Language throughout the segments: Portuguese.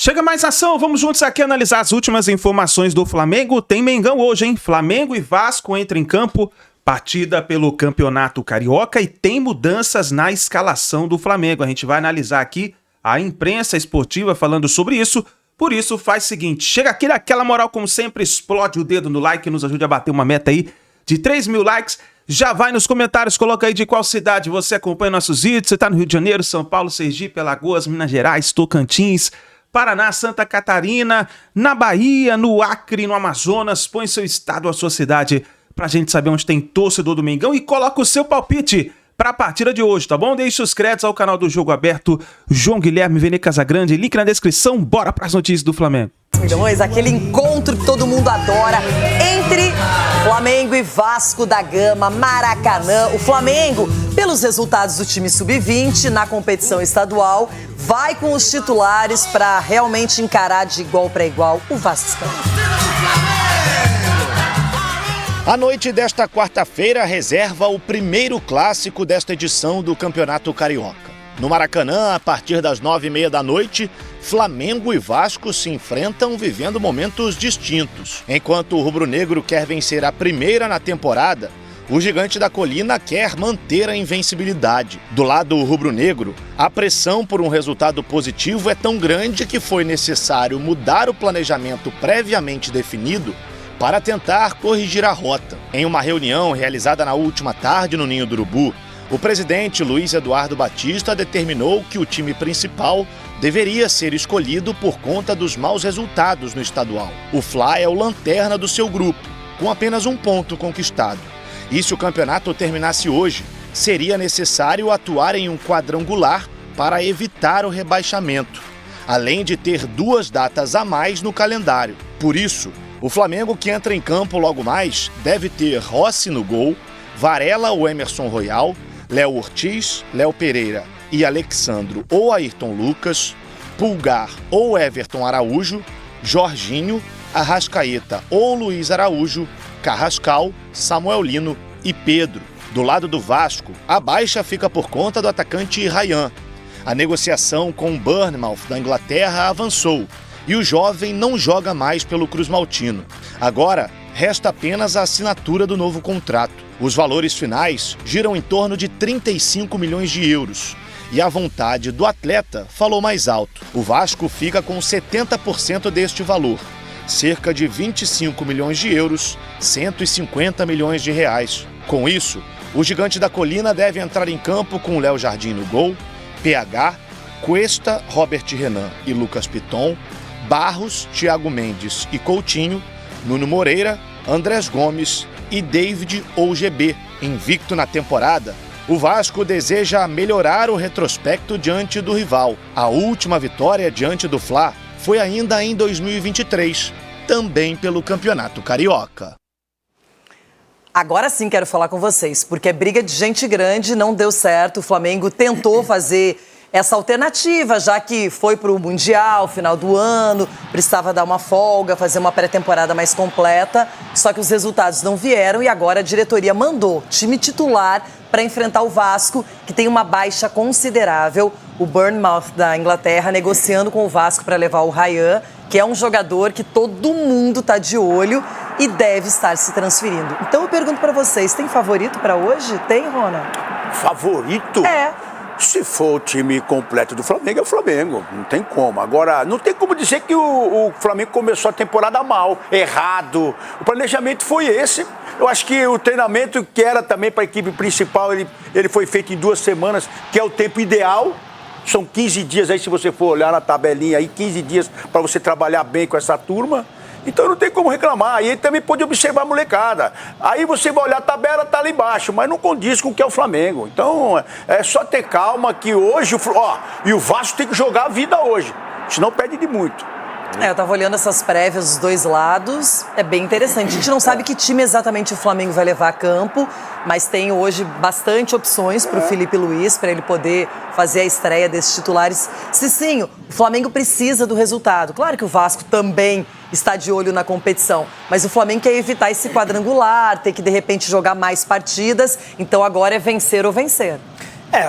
Chega mais ação, vamos juntos aqui analisar as últimas informações do Flamengo. Tem Mengão hoje, hein? Flamengo e Vasco entram em campo, partida pelo Campeonato Carioca, e tem mudanças na escalação do Flamengo. A gente vai analisar aqui a imprensa esportiva falando sobre isso. Por isso, faz o seguinte, chega aqui naquela moral como sempre, explode o dedo no like, nos ajude a bater uma meta aí de 3 mil likes. Já vai nos comentários, coloca aí de qual cidade você acompanha nossos vídeos. Você tá no Rio de Janeiro, São Paulo, Sergipe, Alagoas, Minas Gerais, Tocantins, Paraná, Santa Catarina, na Bahia, no Acre, no Amazonas. Põe seu estado, a sua cidade, pra gente saber onde tem torcedor do Mengão, e coloca o seu palpite pra partida de hoje, tá bom? Deixe os créditos ao canal do Jogo Aberto, João Guilherme Vene Casagrande, link na descrição. Bora pras notícias do Flamengo. Milhões, aquele encontro que todo mundo adora entre Flamengo e Vasco da Gama, Maracanã. O Flamengo, pelos resultados do time sub-20 na competição estadual, vai com os titulares para realmente encarar de igual para igual o Vasco. A noite desta quarta-feira reserva o primeiro clássico desta edição do Campeonato Carioca. No Maracanã, a partir das 9h30 da noite, Flamengo e Vasco se enfrentam vivendo momentos distintos. Enquanto o rubro-negro quer vencer a primeira na temporada, o Gigante da Colina quer manter a invencibilidade. Do lado rubro-negro, a pressão por um resultado positivo é tão grande que foi necessário mudar o planejamento previamente definido para tentar corrigir a rota. Em uma reunião realizada na última tarde no Ninho do Urubu, o presidente Luiz Eduardo Batista determinou que o time principal deveria ser escolhido por conta dos maus resultados no estadual. O Fla é o lanterna do seu grupo, com apenas um ponto conquistado. E se o campeonato terminasse hoje, seria necessário atuar em um quadrangular para evitar o rebaixamento, além de ter 2 datas a mais no calendário. Por isso, o Flamengo, que entra em campo logo mais, deve ter Rossi no gol, Varela ou Emerson Royal, Léo Ortiz, Léo Pereira e Alexandro ou Ayrton Lucas, Pulgar ou Everton Araújo, Jorginho, Arrascaeta ou Luiz Araújo, Carrascal, Samuel Lino e Pedro. Do lado do Vasco, a baixa fica por conta do atacante Ryan. A negociação com o Bournemouth da Inglaterra avançou e o jovem não joga mais pelo Cruz Maltino. Agora, resta apenas a assinatura do novo contrato. Os valores finais giram em torno de 35 milhões de euros. E a vontade do atleta falou mais alto. O Vasco fica com 70% deste valor, cerca de 25 milhões de euros, 150 milhões de reais. Com isso, o Gigante da Colina deve entrar em campo com Léo Jardim no gol, PH, Cuesta, Robert Renan e Lucas Piton, Barros, Thiago Mendes e Coutinho, Nuno Moreira, Andrés Gomes e David ou GB. Invicto na temporada, o Vasco deseja melhorar o retrospecto diante do rival. A última vitória diante do Fla foi ainda em 2023, também pelo Campeonato Carioca. Agora sim quero falar com vocês, porque é briga de gente grande, não deu certo. O Flamengo tentou fazer essa alternativa, já que foi para o Mundial, final do ano, precisava dar uma folga, fazer uma pré-temporada mais completa, só que os resultados não vieram e agora a diretoria mandou time titular para enfrentar o Vasco, que tem uma baixa considerável. O Bournemouth da Inglaterra negociando com o Vasco para levar o Ryan, que é um jogador que todo mundo está de olho e deve estar se transferindo. Então eu pergunto para vocês, tem favorito para hoje? Tem, Rona? Favorito? É. Se for o time completo do Flamengo, é o Flamengo. Não tem como. Agora, não tem como dizer que o Flamengo começou a temporada mal, errado. O planejamento foi esse. Eu acho que o treinamento que era também para a equipe principal, ele foi feito em 2 semanas, que é o tempo ideal. São 15 dias aí, se você for olhar na tabelinha aí, 15 dias para você trabalhar bem com essa turma. Então não tem como reclamar. E ele também pode observar a molecada. Aí você vai olhar a tabela, tá lá embaixo, mas não condiz com o que é o Flamengo. Então é só ter calma que hoje, e o Vasco tem que jogar a vida hoje, senão perde de muito. Eu tava olhando essas prévias dos dois lados, é bem interessante. A gente não sabe que time exatamente o Flamengo vai levar a campo, mas tem hoje bastante opções para o Felipe Luiz, para ele poder fazer a estreia desses titulares. Cicinho, o Flamengo precisa do resultado. Claro que o Vasco também está de olho na competição, mas o Flamengo quer evitar esse quadrangular, ter que de repente jogar mais partidas, então agora é vencer ou vencer.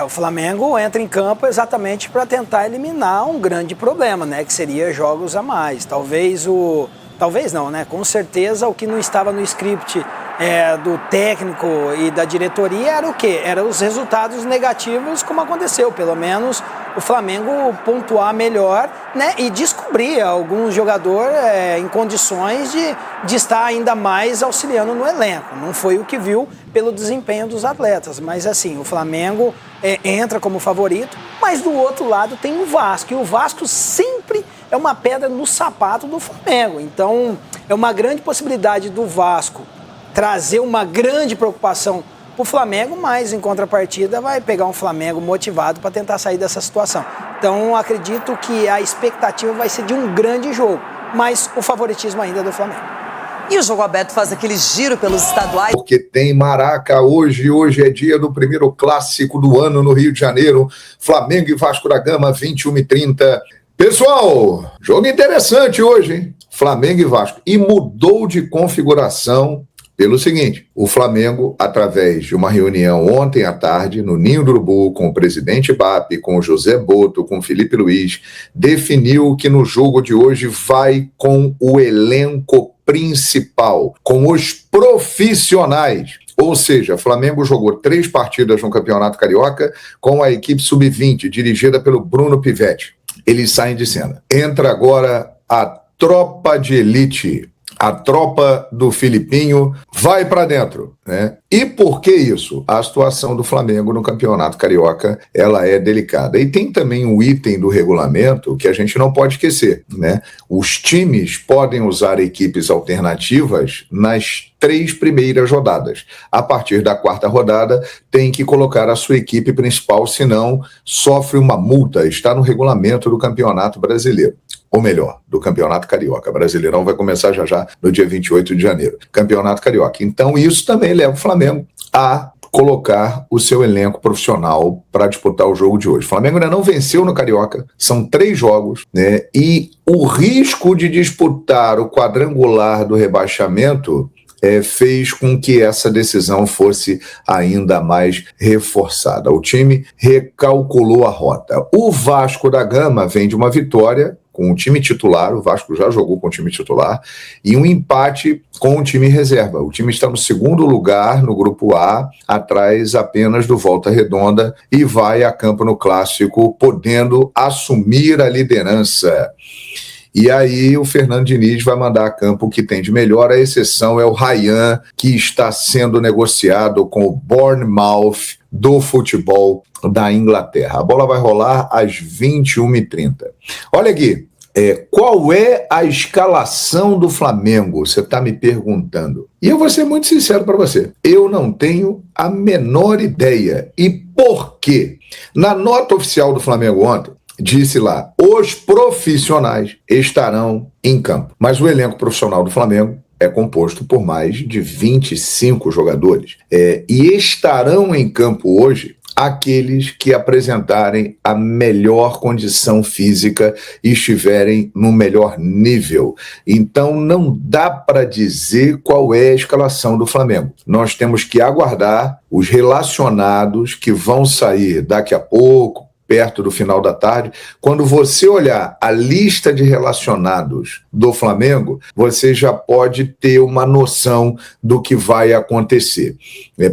O Flamengo entra em campo exatamente para tentar eliminar um grande problema, né? Que seria jogos a mais. Talvez não, né? Com certeza o que não estava no script do técnico e da diretoria era o quê? Eram os resultados negativos, como aconteceu. Pelo menos o Flamengo pontuar melhor, né? E descobrir algum jogador em condições de estar ainda mais auxiliando no elenco. Não foi o que viu pelo desempenho dos atletas. Mas assim, o Flamengo entra como favorito, mas do outro lado tem o Vasco. E o Vasco sempre é uma pedra no sapato do Flamengo. Então é uma grande possibilidade do Vasco trazer uma grande preocupação para o Flamengo, mas em contrapartida vai pegar um Flamengo motivado para tentar sair dessa situação. Então acredito que a expectativa vai ser de um grande jogo, mas o favoritismo ainda é do Flamengo. E o Jogo Aberto faz aquele giro pelos estaduais. Porque tem Maraca hoje é dia do primeiro clássico do ano no Rio de Janeiro, Flamengo e Vasco da Gama, 21h30. Pessoal, jogo interessante hoje, hein? Flamengo e Vasco. E mudou de configuração pelo seguinte: o Flamengo, através de uma reunião ontem à tarde, no Ninho do Urubu, com o presidente BAP, com o José Boto, com o Felipe Luiz, definiu que no jogo de hoje vai com o elenco principal, com os profissionais. Ou seja, o Flamengo jogou 3 partidas no Campeonato Carioca com a equipe sub-20, dirigida pelo Bruno Pivetti. Eles saem de cena. Entra agora a tropa de elite, a tropa do Filipinho vai para dentro, né? E por que isso? A situação do Flamengo no Campeonato Carioca, ela é delicada. E tem também um item do regulamento que a gente não pode esquecer, né? Os times podem usar equipes alternativas nas 3 primeiras rodadas. A partir da 4ª rodada, tem que colocar a sua equipe principal, senão sofre uma multa. Está no regulamento do Campeonato Brasileiro. Ou melhor, do Campeonato Carioca. Brasileirão vai começar já no dia 28 de janeiro. Campeonato Carioca. Então isso também leva o Flamengo a colocar o seu elenco profissional para disputar o jogo de hoje. O Flamengo ainda não venceu no Carioca, são 3 jogos, né? E o risco de disputar o quadrangular do rebaixamento fez com que essa decisão fosse ainda mais reforçada. O time recalculou a rota. O Vasco da Gama vem de uma vitória com o time titular, o Vasco já jogou com o time titular, e um empate com o time reserva. O time está no 2º lugar no Grupo A, atrás apenas do Volta Redonda, e vai a campo no Clássico, podendo assumir a liderança. E aí o Fernando Diniz vai mandar a campo o que tem de melhor, a exceção é o Ryan, que está sendo negociado com o Bournemouth do futebol da Inglaterra. A bola vai rolar às 21h30. Olha aqui, qual é a escalação do Flamengo? Você está me perguntando. E eu vou ser muito sincero para você. Eu não tenho a menor ideia. E por quê? Na nota oficial do Flamengo ontem, disse lá, os profissionais estarão em campo. Mas o elenco profissional do Flamengo é composto por mais de 25 jogadores. E estarão em campo hoje aqueles que apresentarem a melhor condição física e estiverem no melhor nível. Então não dá para dizer qual é a escalação do Flamengo. Nós temos que aguardar os relacionados que vão sair daqui a pouco, perto do final da tarde. Quando você olhar a lista de relacionados do Flamengo, você já pode ter uma noção do que vai acontecer.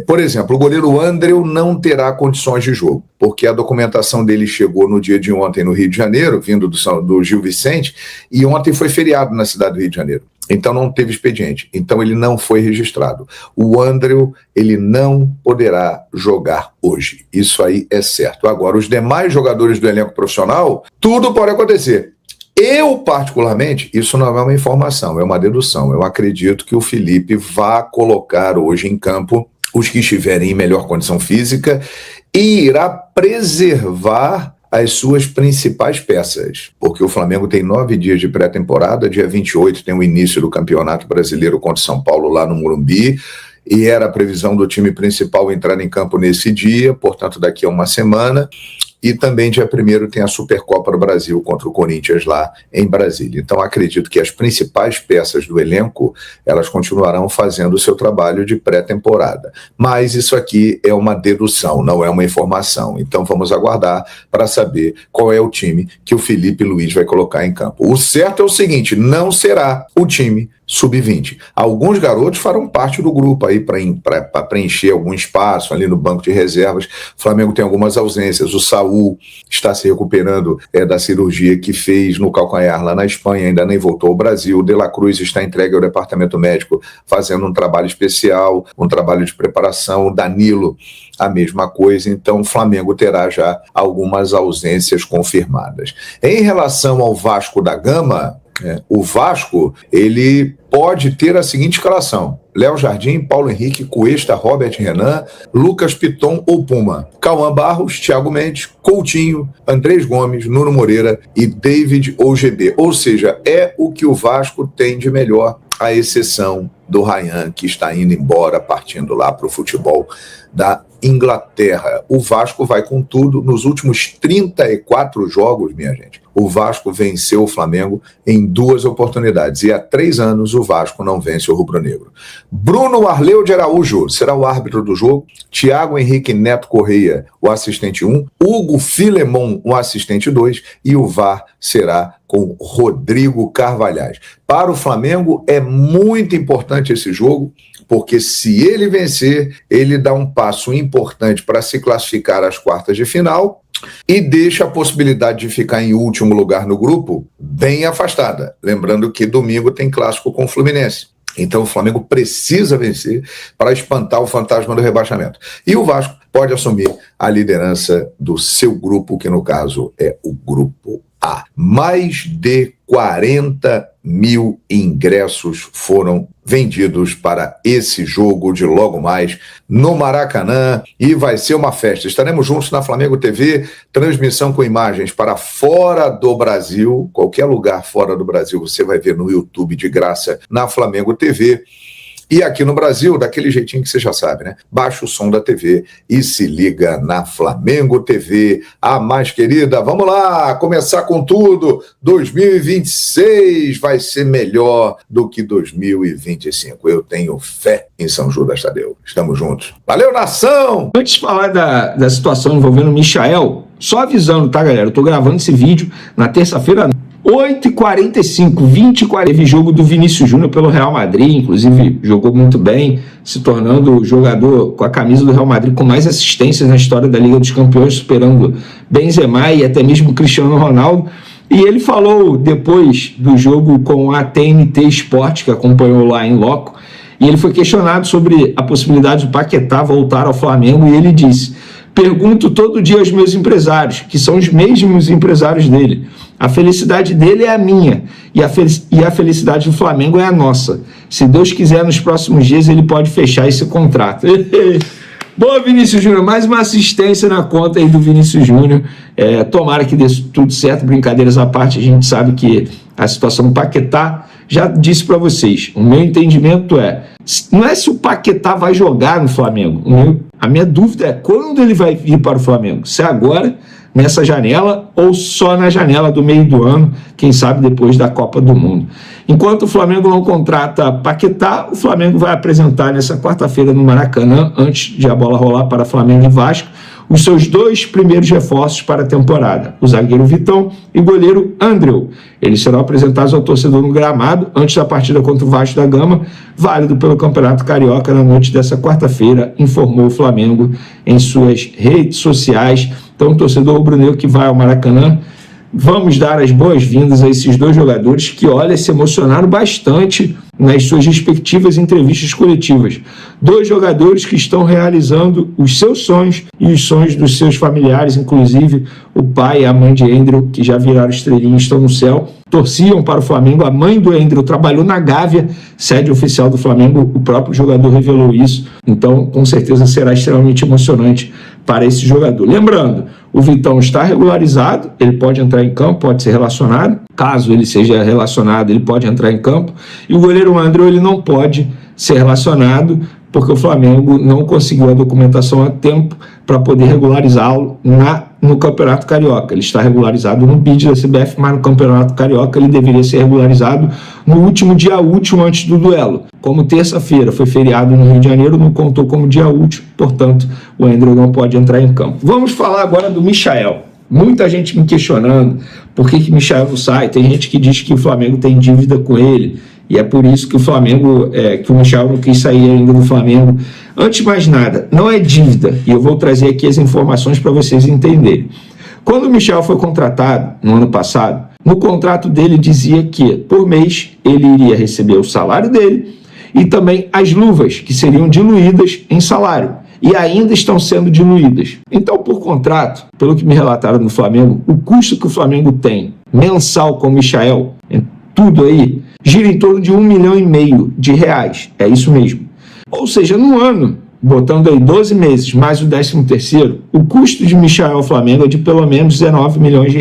Por exemplo, o goleiro Andreu não terá condições de jogo, porque a documentação dele chegou no dia de ontem no Rio de Janeiro, vindo do Gil Vicente, e ontem foi feriado na cidade do Rio de Janeiro. Então não teve expediente, então ele não foi registrado. O Andreu, ele não poderá jogar hoje, isso aí é certo. Agora, os demais jogadores do elenco profissional, tudo pode acontecer. Eu, particularmente, isso não é uma informação, é uma dedução. Eu acredito que o Felipe vá colocar hoje em campo os que estiverem em melhor condição física e irá preservar as suas principais peças, porque o Flamengo tem 9 dias de pré-temporada, dia 28 tem o início do Campeonato Brasileiro contra o São Paulo lá no Morumbi, e era a previsão do time principal entrar em campo nesse dia, portanto daqui a uma semana. e também dia 1º tem a Supercopa do Brasil contra o Corinthians lá em Brasília. Então acredito que as principais peças do elenco, elas continuarão fazendo o seu trabalho de pré-temporada. Mas isso aqui é uma dedução, não é uma informação. Então vamos aguardar para saber qual é o time que o Felipe Luiz vai colocar em campo. O certo é o seguinte, não será o time sub-20. Alguns garotos farão parte do grupo aí para preencher algum espaço ali no banco de reservas. O Flamengo tem algumas ausências. O Saúl está se recuperando da cirurgia que fez no calcanhar lá na Espanha, ainda nem voltou ao Brasil. O De La Cruz está entregue ao departamento médico fazendo um trabalho especial, um trabalho de preparação. O Danilo, a mesma coisa. Então o Flamengo terá já algumas ausências confirmadas. Em relação ao Vasco da Gama, o Vasco, ele pode ter a seguinte escalação: Léo Jardim, Paulo Henrique, Cuesta, Robert Renan, Lucas Piton ou Puma, Cauã Barros, Thiago Mendes, Coutinho, Andrés Gomes, Nuno Moreira e David ou GB. Ou seja, é o que o Vasco tem de melhor, à exceção do Ryan, que está indo embora, partindo lá para o futebol da Inglaterra. O Vasco vai com tudo. Nos últimos 34 jogos, minha gente, o Vasco venceu o Flamengo em 2 oportunidades. E há 3 anos o Vasco não vence o rubro-negro. Bruno Arleu de Araújo será o árbitro do jogo. Thiago Henrique Neto Correia, o assistente 1. Hugo Filemon, o assistente 2. E o VAR será com Rodrigo Carvalhais. Para o Flamengo é muito importante esse jogo, porque se ele vencer, ele dá um passo importante para se classificar às quartas de final e deixa a possibilidade de ficar em último lugar no grupo bem afastada. Lembrando que domingo tem clássico com o Fluminense. Então o Flamengo precisa vencer para espantar o fantasma do rebaixamento. E o Vasco pode assumir a liderança do seu grupo, que no caso é o Grupo A. Mais de 40 mil ingressos foram vendidos para esse jogo de logo mais no Maracanã e vai ser uma festa. Estaremos juntos na Flamengo TV, transmissão com imagens para fora do Brasil, qualquer lugar fora do Brasil você vai ver no YouTube de graça na Flamengo TV. E aqui no Brasil, daquele jeitinho que você já sabe, né? Baixa o som da TV e se liga na Flamengo TV, a mais querida. Vamos lá, começar com tudo. 2026 vai ser melhor do que 2025. Eu tenho fé em São Judas Tadeu. Estamos juntos. Valeu, nação! Antes de falar da situação envolvendo o Michael, só avisando, tá, galera? Eu tô gravando esse vídeo na terça-feira, 8h45, 20h40, teve jogo do Vinícius Júnior pelo Real Madrid, inclusive jogou muito bem, se tornando o jogador com a camisa do Real Madrid com mais assistências na história da Liga dos Campeões, superando Benzema e até mesmo Cristiano Ronaldo. E ele falou depois do jogo com a TNT Sport, que acompanhou lá em loco, e ele foi questionado sobre a possibilidade do Paquetá voltar ao Flamengo, e ele disse: pergunto todo dia aos meus empresários, que são os mesmos empresários dele. A felicidade dele é a minha e a felicidade do Flamengo é a nossa. Se Deus quiser, nos próximos dias ele pode fechar esse contrato. Boa, Vinícius Júnior. Mais uma assistência na conta aí do Vinícius Júnior. Tomara que dê tudo certo. Brincadeiras à parte, a gente sabe que a situação do Paquetá, já disse para vocês, o meu entendimento não é se o Paquetá vai jogar no Flamengo. A minha dúvida é quando ele vai vir para o Flamengo. Se é agora, nessa janela, ou só na janela do meio do ano, quem sabe depois da Copa do Mundo. Enquanto o Flamengo não contrata Paquetá, o Flamengo vai apresentar nessa quarta-feira no Maracanã, antes de a bola rolar para Flamengo e Vasco, os seus 2 primeiros reforços para a temporada, o zagueiro Vitão e o goleiro Andreu. Eles serão apresentados ao torcedor no gramado antes da partida contra o Vasco da Gama, válido pelo Campeonato Carioca na noite dessa quarta-feira, informou o Flamengo em suas redes sociais. Então, o torcedor rubro-negro que vai ao Maracanã, vamos dar as boas-vindas a esses 2 jogadores que, olha, se emocionaram bastante nas suas respectivas entrevistas coletivas. 2 jogadores que estão realizando os seus sonhos e os sonhos dos seus familiares, inclusive o pai e a mãe de Andreu, que já viraram estrelinhas, estão no céu, torciam para o Flamengo. A mãe do Andreu trabalhou na Gávea, sede oficial do Flamengo, o próprio jogador revelou isso. Então, com certeza, será extremamente emocionante para esse jogador. Lembrando, o Vitão está regularizado, ele pode entrar em campo, pode ser relacionado. Caso ele seja relacionado, ele pode entrar em campo. E o goleiro Andreu, ele não pode ser relacionado, porque o Flamengo não conseguiu a documentação a tempo para poder regularizá-lo no Campeonato Carioca. Ele está regularizado no BID da CBF, mas no Campeonato Carioca ele deveria ser regularizado no último dia útil antes do duelo. Como terça-feira foi feriado no Rio de Janeiro, não contou como dia útil, portanto, o Andrew não pode entrar em campo. Vamos falar agora do Michael. Muita gente me questionando por que Michael não sai. Tem gente que diz que o Flamengo tem dívida com ele, e é por isso que o Flamengo, que o Michael não quis sair ainda do Flamengo. Antes de mais nada, não é dívida, e eu vou trazer aqui as informações para vocês entenderem. Quando o Michael foi contratado, no ano passado, no contrato dele dizia que, por mês, ele iria receber o salário dele e também as luvas, que seriam diluídas em salário, e ainda estão sendo diluídas. Então, por contrato, pelo que me relataram no Flamengo, o custo que o Flamengo tem mensal com o Michael, tudo aí, gira em torno de R$1,5 milhão É isso mesmo. Ou seja, no ano, botando aí 12 meses mais o 13º, o custo de Michael ao Flamengo é de pelo menos R$19 milhões.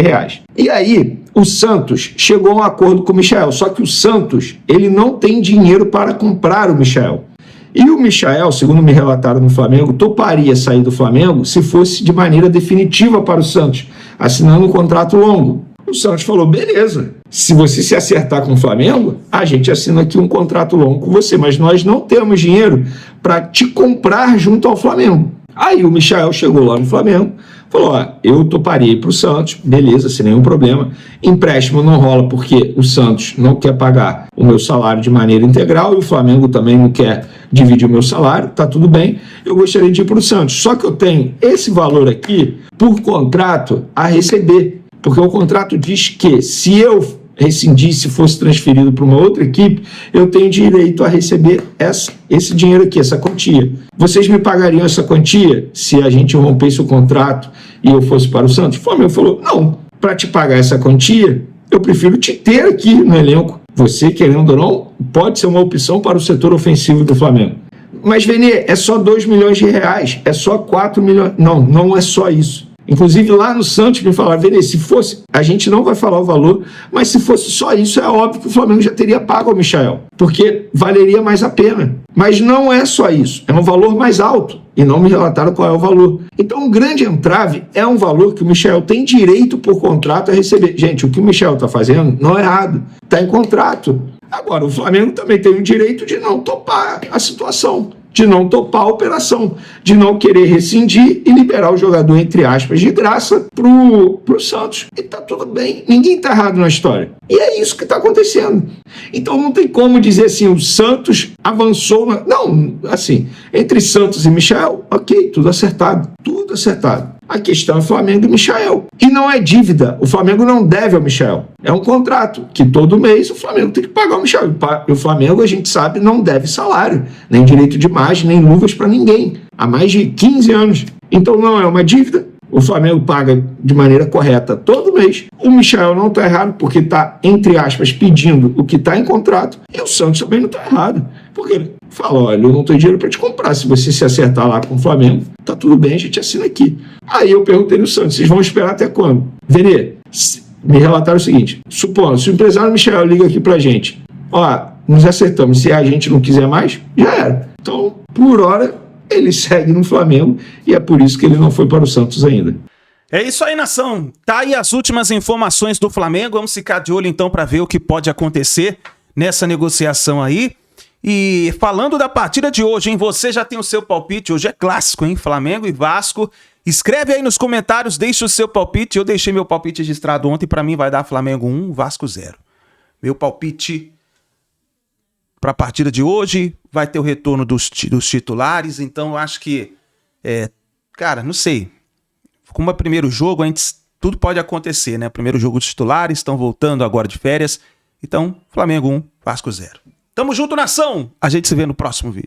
E aí, o Santos chegou a um acordo com o Michael, só que o Santos, ele não tem dinheiro para comprar o Michael. E o Michael, segundo me relataram no Flamengo, toparia sair do Flamengo se fosse de maneira definitiva para o Santos, assinando um contrato longo. O Santos falou, beleza, se você se acertar com o Flamengo, a gente assina aqui um contrato longo com você, mas nós não temos dinheiro para te comprar junto ao Flamengo. Aí o Michael chegou lá no Flamengo, falou, eu toparia para o Santos, beleza, sem nenhum problema. Empréstimo não rola porque o Santos não quer pagar o meu salário de maneira integral e o Flamengo também não quer dividir o meu salário, tá tudo bem, eu gostaria de ir para o Santos. Só que eu tenho esse valor aqui por contrato a receber. Porque o contrato diz que se eu rescindisse e fosse transferido para uma outra equipe, eu tenho direito a receber esse dinheiro aqui, essa quantia. Vocês me pagariam essa quantia se a gente rompesse o contrato e eu fosse para o Santos? O Flamengo falou, não, para te pagar essa quantia, eu prefiro te ter aqui no elenco. Você, querendo ou não, pode ser uma opção para o setor ofensivo do Flamengo. Mas, Vene, é só R$2 milhões, é só 4 milhões. Não, não é só isso. Inclusive lá no Santos me falaram, Vene, se fosse, a gente não vai falar o valor, mas se fosse só isso, é óbvio que o Flamengo já teria pago ao Michael, porque valeria mais a pena. Mas não é só isso, é um valor mais alto, e não me relataram qual é o valor. Então um grande entrave é um valor que o Michael tem direito por contrato a receber. Gente, o que o Michael está fazendo não é errado, está em contrato. Agora, o Flamengo também tem o direito de não topar a situação, de não topar a operação, de não querer rescindir e liberar o jogador, entre aspas, de graça pro Santos. E tá tudo bem, ninguém tá errado na história. E é isso que tá acontecendo. Então não tem como dizer assim, o Santos avançou... Não, assim, entre Santos e Michael, ok, tudo acertado, tudo acertado. A questão é Flamengo e Michael. E não é dívida. O Flamengo não deve ao Michael. É um contrato que todo mês o Flamengo tem que pagar o Michael. E o Flamengo, a gente sabe, não deve salário, nem direito de imagem, nem luvas para ninguém. Há mais de 15 anos. Então não é uma dívida. O Flamengo paga de maneira correta todo mês. O Michael não está errado porque está, entre aspas, pedindo o que está em contrato. E o Santos também não está errado. Porque ele fala, olha, eu não tenho dinheiro para te comprar. Se você se acertar lá com o Flamengo, tá tudo bem, a gente assina aqui. Aí eu perguntei no Santos, vocês vão esperar até quando? Vene, me relataram o seguinte, supondo, se o empresário Michael liga aqui pra gente, nos acertamos, se a gente não quiser mais, já era. Então, por hora, ele segue no Flamengo e é por isso que ele não foi para o Santos ainda. É isso aí, nação. Tá aí as últimas informações do Flamengo. Vamos ficar de olho então para ver o que pode acontecer nessa negociação aí. E falando da partida de hoje, hein? Você já tem o seu palpite? Hoje é clássico, hein? Flamengo e Vasco. Escreve aí nos comentários, deixa o seu palpite. Eu deixei meu palpite registrado ontem, para mim vai dar Flamengo 1, Vasco 0. Meu palpite para a partida de hoje vai ter o retorno dos titulares, então eu acho que, cara, não sei. Como é o primeiro jogo, tudo pode acontecer, né? Primeiro jogo dos titulares, estão voltando agora de férias. Então, Flamengo 1, Vasco 0. Tamo junto, nação! A gente se vê no próximo vídeo.